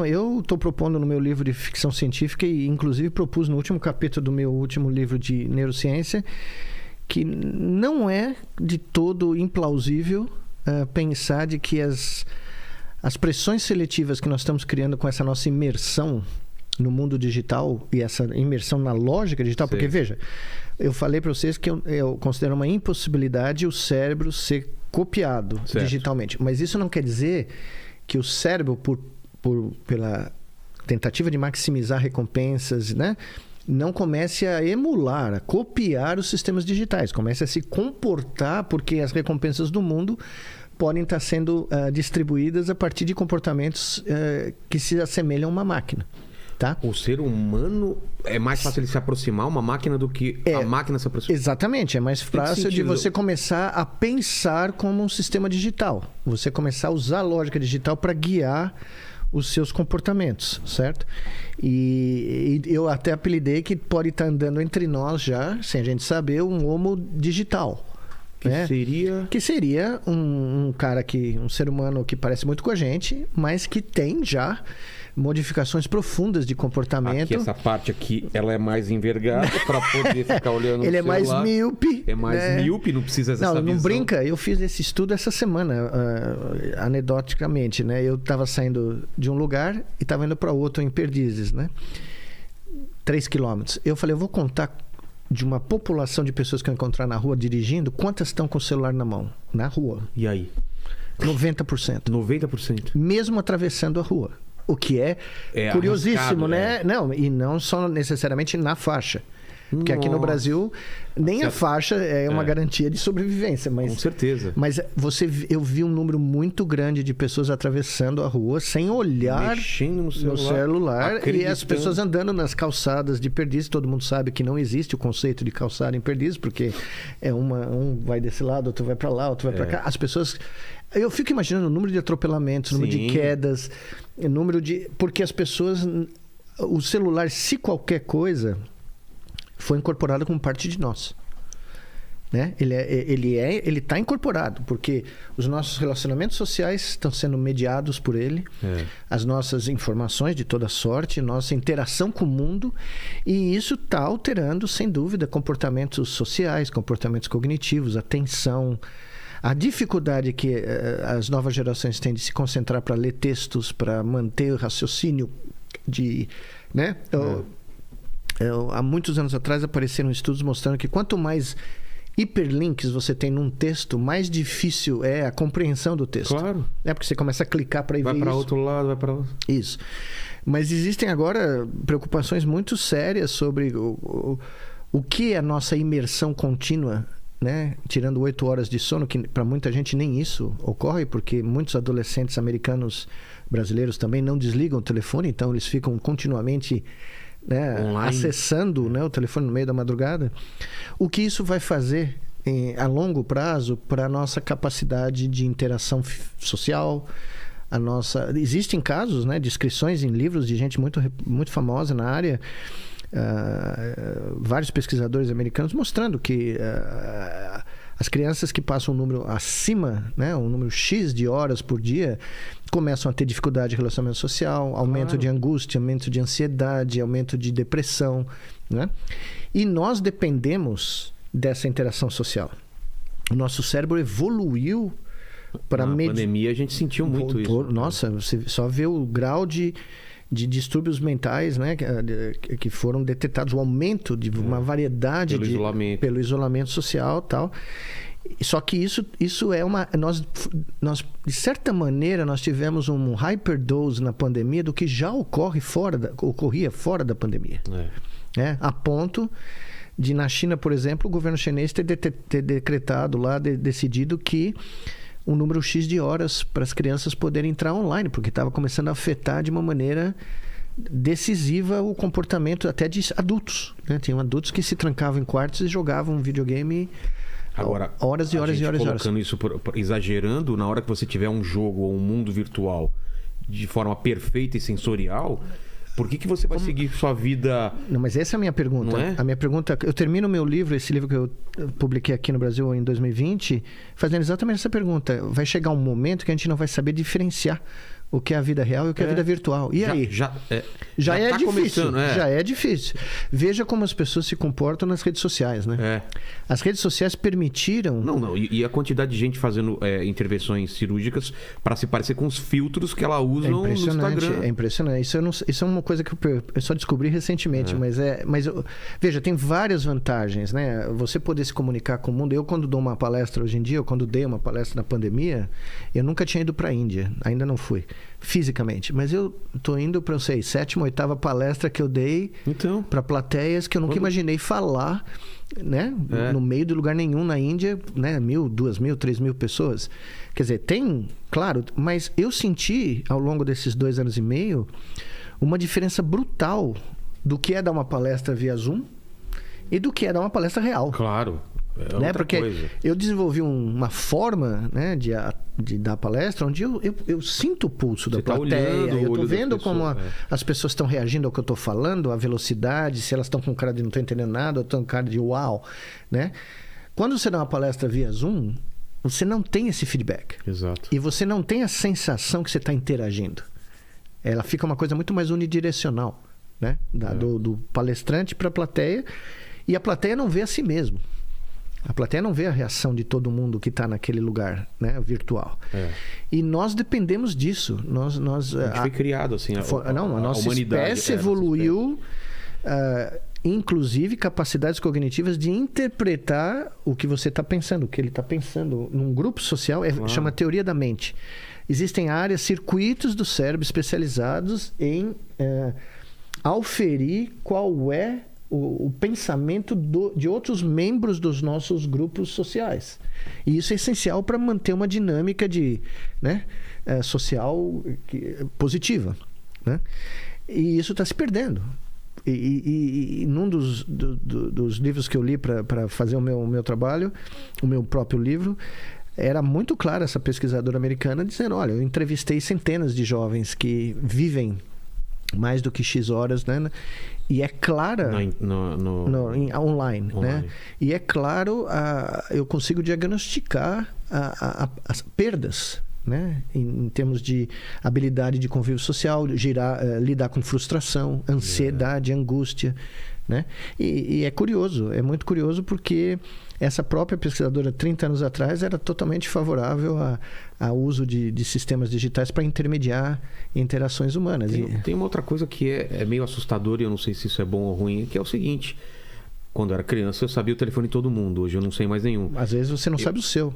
Eu estou propondo no meu livro de ficção científica e inclusive propus no último capítulo do meu último livro de neurociência que não é de todo implausível pensar de que as pressões seletivas que nós estamos criando com essa nossa imersão no mundo digital e essa imersão na lógica digital, porque veja, eu falei para vocês que eu considero uma impossibilidade o cérebro ser copiado digitalmente, mas isso não quer dizer que o cérebro, pela tentativa de maximizar recompensas, né, não comece a emular, a copiar os sistemas digitais, comece a se comportar, porque as recompensas do mundo podem estar sendo distribuídas a partir de comportamentos que se assemelham a uma máquina. Tá? O ser humano é mais fácil ele se aproximar a uma máquina do que a máquina se aproximar. Exatamente, é mais fácil de você começar a pensar como um sistema digital. Você começar a usar a lógica digital para guiar os seus comportamentos, certo? E eu até apelidei que pode estar andando entre nós já, sem a gente saber, um homo digital. Que seria um cara um ser humano que parece muito com a gente, mas que tem já modificações profundas de comportamento. Aqui, essa parte aqui, ela é mais envergada para poder ficar olhando no Ele é celular. Mais míope. É mais míope, não precisa dessa visão. Não brinca. Eu fiz esse estudo essa semana, anedoticamente, né? Eu estava saindo de um lugar e estava indo para outro em Perdizes, né? 3 quilômetros. Eu falei, eu vou contar de uma população de pessoas que eu encontrar na rua dirigindo, quantas estão com o celular na mão, na rua? E aí? 90%. 90%. Mesmo atravessando a rua. O que é curiosíssimo, né? Não, e não só necessariamente na faixa. Porque aqui no Brasil, nem a faixa é uma garantia de sobrevivência. Mas, com certeza. Mas eu vi um número muito grande de pessoas atravessando a rua sem olhar mexendo no celular e as pessoas andando nas calçadas de Perdizes. Todo mundo sabe que não existe o conceito de calçada em Perdizes, porque um vai desse lado, outro vai para lá, outro vai para cá. As pessoas... Eu fico imaginando o número de atropelamentos, o número de quedas, o número de... Porque as pessoas... O celular, se qualquer coisa, foi incorporado como parte de nós. Né? Ele está incorporado, porque os nossos relacionamentos sociais estão sendo mediados por ele, as nossas informações de toda sorte, nossa interação com o mundo, e isso está alterando, sem dúvida, comportamentos sociais, comportamentos cognitivos, atenção... A dificuldade que as novas gerações têm de se concentrar para ler textos, para manter o raciocínio de... Né? Há muitos anos atrás apareceram estudos mostrando que quanto mais hiperlinks você tem num texto, mais difícil é a compreensão do texto. Claro. Porque você começa a clicar para ir ver isso. Vai para outro lado, vai para outro. Isso. Mas existem agora preocupações muito sérias sobre o que é a nossa imersão contínua, né? Tirando 8 horas de sono, que para muita gente nem isso ocorre, porque muitos adolescentes americanos, brasileiros também não desligam o telefone, então eles ficam continuamente, né, acessando, né, o telefone no meio da madrugada. O que isso vai fazer a longo prazo para a nossa capacidade de interação social? Existem casos, né, descrições em livros de gente muito, muito famosa na área, vários pesquisadores americanos mostrando que as crianças que passam um número acima, né, um número X de horas por dia, começam a ter dificuldade de relacionamento social, aumento de angústia, aumento de ansiedade, aumento de depressão, né? E nós dependemos dessa interação social. O nosso cérebro evoluiu para... Na pandemia a gente sentiu muito isso. Nossa, você só vê o grau de distúrbios mentais, né, que foram detectados, o aumento de uma variedade pelo isolamento social, tal. Só que isso é nós de certa maneira nós tivemos um hyperdose na pandemia do que já ocorria fora da pandemia, a ponto de, na China, por exemplo, o governo chinês ter decretado lá, decidido que um número X de horas para as crianças poderem entrar online, porque estava começando a afetar de uma maneira decisiva o comportamento até de adultos, né? Tinham adultos que se trancavam em quartos e jogavam videogame horas e horas e horas. Colocando isso, exagerando, na hora que você tiver um jogo ou um mundo virtual de forma perfeita e sensorial... Por que você vai seguir sua vida... Não, mas essa é a minha pergunta. Não é? A minha pergunta... Eu termino o meu livro, esse livro que eu publiquei aqui no Brasil em 2020, fazendo exatamente essa pergunta. Vai chegar um momento que a gente não vai saber diferenciar o que é a vida real e o que é a vida virtual. E aí? Já é tá difícil. Começando, Já é difícil. Veja como as pessoas se comportam nas redes sociais, né? As redes sociais permitiram... Não. E a quantidade de gente fazendo intervenções cirúrgicas para se parecer com os filtros que ela usa no Instagram. É impressionante. Isso é uma coisa que eu só descobri recentemente. Mas veja, tem várias vantagens, né? Você poder se comunicar com o mundo. Eu, quando dou uma palestra hoje em dia, ou quando dei uma palestra na pandemia, eu nunca tinha ido para a Índia. Ainda não fui. Fisicamente, mas eu tô indo para, 7ª, 8ª palestra que eu dei para plateias que eu nunca imaginei falar, né? No meio de lugar nenhum na Índia, né? 1.000, 2.000, 3.000 pessoas. Quer dizer, tem, claro, mas eu senti ao longo desses 2 anos e meio uma diferença brutal do que é dar uma palestra via Zoom e do que é dar uma palestra real. Claro. Né? Porque eu desenvolvi uma forma, né, de dar palestra onde eu sinto o pulso da plateia. Eu estou vendo como as pessoas estão reagindo ao que eu estou falando, a velocidade, se elas estão com cara de não estou entendendo nada ou estão com cara de uau. Né? Quando você dá uma palestra via Zoom, você não tem esse feedback. Exato. E você não tem a sensação que você está interagindo. Ela fica uma coisa muito mais unidirecional, né? Do palestrante para a plateia. E a plateia não vê a si mesmo. A plateia não vê a reação de todo mundo que está naquele lugar, né, virtual. E nós dependemos disso. A gente foi criado assim. A nossa espécie evoluiu, inclusive capacidades cognitivas de interpretar o que você está pensando, o que ele está pensando. Num grupo social, chama teoria da mente. Existem áreas, circuitos do cérebro especializados em auferir qual é o pensamento de outros membros dos nossos grupos sociais. E isso é essencial para manter uma dinâmica social positiva. Né? E isso está se perdendo. E num dos livros que eu li para fazer o meu trabalho, o meu próprio livro, era muito clara essa pesquisadora americana dizendo, olha, eu entrevistei centenas de jovens que vivem mais do que X horas, né? E é clara online, né? E é claro, eu consigo diagnosticar as perdas, né? Em termos de habilidade de convívio social, lidar com frustração, ansiedade, angústia, né? E é curioso, é muito curioso porque essa própria pesquisadora 30 anos atrás era totalmente favorável ao uso de sistemas digitais para intermediar interações humanas. Tem uma outra coisa que é meio assustadora e eu não sei se isso é bom ou ruim, que é o seguinte: quando eu era criança eu sabia o telefone de todo mundo, hoje eu não sei mais nenhum. Às vezes você não sabe o seu.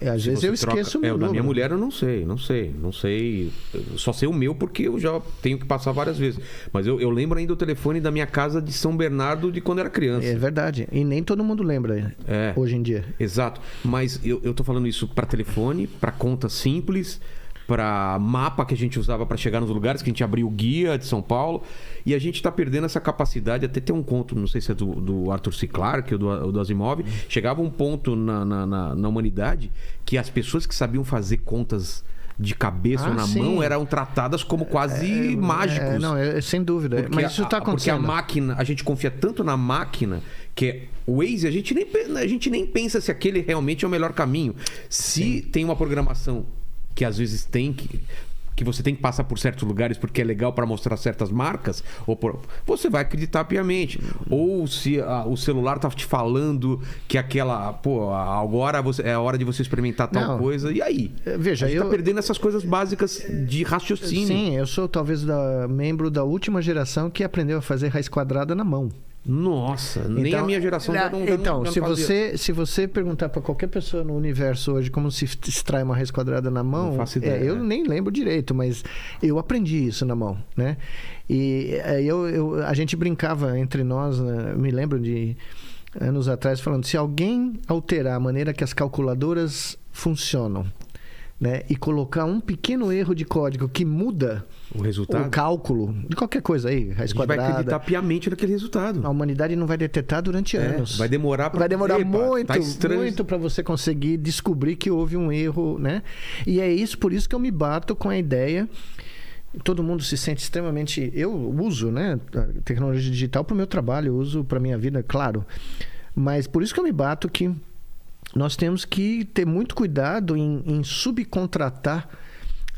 Às vezes eu esqueço o meu número. Da minha mulher eu não sei. Eu só sei o meu porque eu já tenho que passar várias vezes. Mas eu lembro ainda o telefone da minha casa de São Bernardo de quando eu era criança. É verdade. E nem todo mundo lembra hoje em dia. Exato. Mas eu tô falando isso para telefone, para conta simples, para mapa que a gente usava para chegar nos lugares, que a gente abria o guia de São Paulo, e a gente está perdendo essa capacidade. Até tem um conto, não sei se é do Arthur C. Clarke ou do Asimov, chegava um ponto na humanidade que as pessoas que sabiam fazer contas de cabeça ou na mão eram tratadas como quase mágicos. Sem dúvida. Porque mas isso está acontecendo. Porque a máquina, a gente confia tanto na máquina que o Waze, a gente nem pensa se aquele realmente é o melhor caminho. Se tem uma programação que às vezes tem que você tem que passar por certos lugares porque é legal para mostrar certas marcas, você vai acreditar piamente. Ou se o celular tá te falando que agora é a hora de você experimentar tal coisa, e aí? Veja, a gente tá perdendo essas coisas básicas de raciocínio. Sim, eu sou talvez membro da última geração que aprendeu a fazer raiz quadrada na mão. Nossa, nem a minha geração já não Então, se você perguntar para qualquer pessoa no universo hoje como se extrai uma raiz quadrada na mão, não faço ideia, eu nem lembro direito, mas eu aprendi isso na mão, né? E a gente brincava entre nós, né? Me lembro de anos atrás falando, se alguém alterar a maneira que as calculadoras funcionam, né, e colocar um pequeno erro de código que muda o resultado, o cálculo de qualquer coisa aí, raiz quadrada, vai acreditar piamente naquele resultado. A humanidade não vai detectar durante anos. Vai demorar muito para você conseguir descobrir que houve um erro, né? E por isso que eu me bato com a ideia. Todo mundo se sente extremamente... Eu uso, né, a tecnologia digital para o meu trabalho, eu uso para minha vida, claro. Mas por isso que eu me bato que nós temos que ter muito cuidado em subcontratar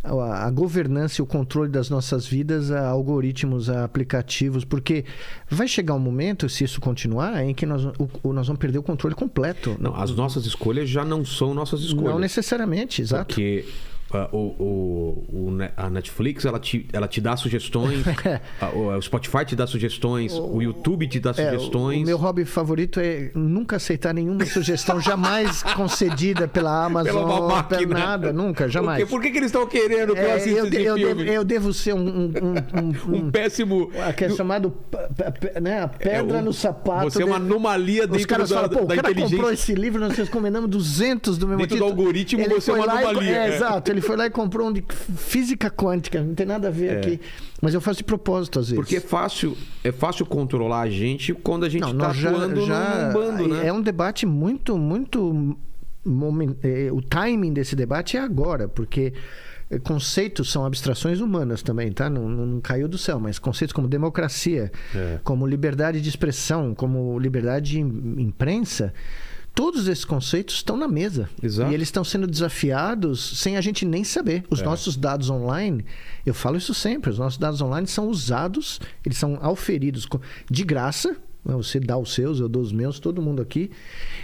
a governança e o controle das nossas vidas a algoritmos, a aplicativos, porque vai chegar um momento, se isso continuar, em que nós vamos perder o controle completo. Não, as nossas escolhas já não são nossas escolhas. Não necessariamente, exato. Porque a Netflix, ela te dá sugestões, o Spotify te dá sugestões, o YouTube te dá sugestões. O meu hobby favorito é nunca aceitar nenhuma sugestão jamais concedida pela Amazon, pela máquina. Nada, nunca, jamais. Por que eles estão querendo que eu assista esse filme? Eu devo ser um péssimo... Que é chamado a pedra no sapato. Você é uma anomalia dentro Os caras falam, da o cara inteligência. comprou esse livro, nós recomendamos 200 do mesmo dentro título. Do algoritmo, ele você é uma anomalia. Exato. Ele foi lá e comprou um de física quântica, não tem nada a ver aqui. Mas eu faço de propósito, às vezes. Porque é fácil controlar a gente quando a gente está atuando num bando, né? É um debate muito o timing desse debate é agora, porque conceitos são abstrações humanas também, tá? Não caiu do céu, mas conceitos como democracia, como liberdade de expressão, como liberdade de imprensa, todos esses conceitos estão na mesa. Exato. E eles estão sendo desafiados sem a gente nem saber. Os nossos dados online, eu falo isso sempre, os nossos dados online são usados, eles são auferidos de graça. Você dá os seus, eu dou os meus, todo mundo aqui.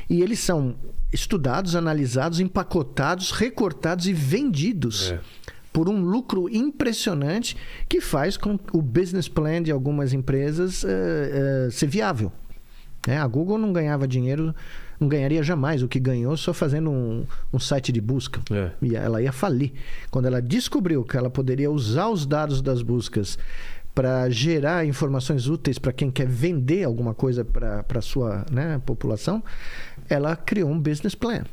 E eles são estudados, analisados, empacotados, recortados e vendidos por um lucro impressionante que faz com o business plan de algumas empresas ser viável. A Google não ganhava dinheiro, não ganharia jamais o que ganhou só fazendo um site de busca. E ela ia falir. Quando ela descobriu que ela poderia usar os dados das buscas para gerar informações úteis para quem quer vender alguma coisa para a sua população, ela criou um business plan,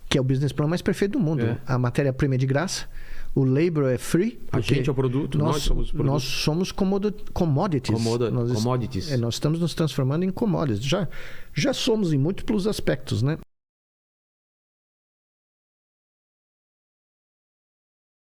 que é o business plan mais perfeito do mundo. A matéria-prima é de graça, o labor é free. A gente é o produto, nós somos o produto. Nós somos commodities. Commodities. Nós estamos nos transformando em commodities. Já somos em múltiplos aspectos, né?